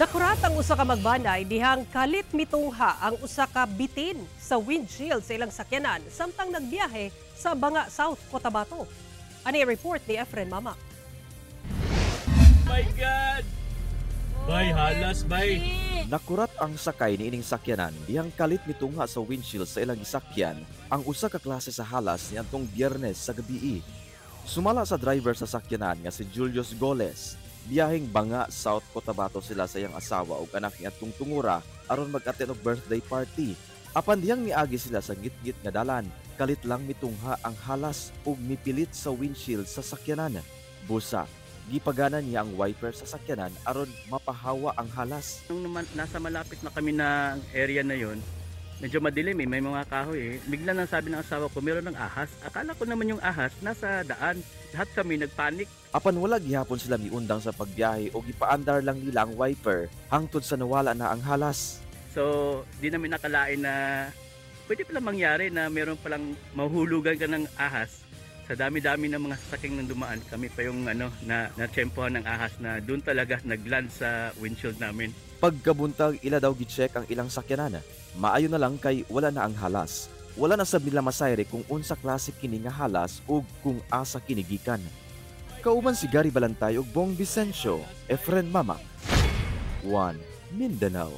Nakurat ang usa ka magbanay dihang kalit mitungha ang usa ka bitin sa windshield sa ilang sakyanan samtang nagbiyahe sa Banga South, Cotabato. Ani report ni Efren Mama. My God! Bay, halas, bay. Nakurat ang sakay ni ining sakyanan dihang kalit mitungha sa windshield sa ilang gisakyan ang usa ka klase sa halas niadtong Biyernes sa gabii. Sumala sa driver sa sakyanan nga si Julius Goles. Biyaheng Banga South, Cotabato sila sa iyang asawa ug anak niadtong Tungura aron mag-attend og birthday party. Apan diyang miagi sila sa gitgit nga dalan, kalit lang mitungha ang halas ug mipilit sa windshield sa sakyanan. Busa, gipaganan niya ang wiper sa sakyanan aron mapahawa ang halas. Nung nasa malapit na kami na area na yon, medyo madilim may mga kahoy Bigla nang sabi ng asawa ko, meron ng ahas. Akala ko naman yung ahas nasa daan. Lahat kami nagpanik. Apan wala gihapon sila miundang sa pagbiyahe o gipaandar lang nila ang wiper hangtod sa nawala na ang halas. So, di namin nakalain na pwede pala mangyari na meron palang mahulugan ka ng ahas. Sa dami-dami ng mga sasakyang nang dumaan, kami pa yung na-tsempohan ng ahas na doon talaga nagland sa windshield namin. Pagkabuntag ila daw gi-check ang ilang sakyanan. Maayo na lang kay wala na ang halas. Wala na sab nila masayre kung unsa klase kini nga halas ug kung asa kinigikan. Kauban si Gary Balantay ug Bong Vicencio, Efren Mama. 1 Mindanao.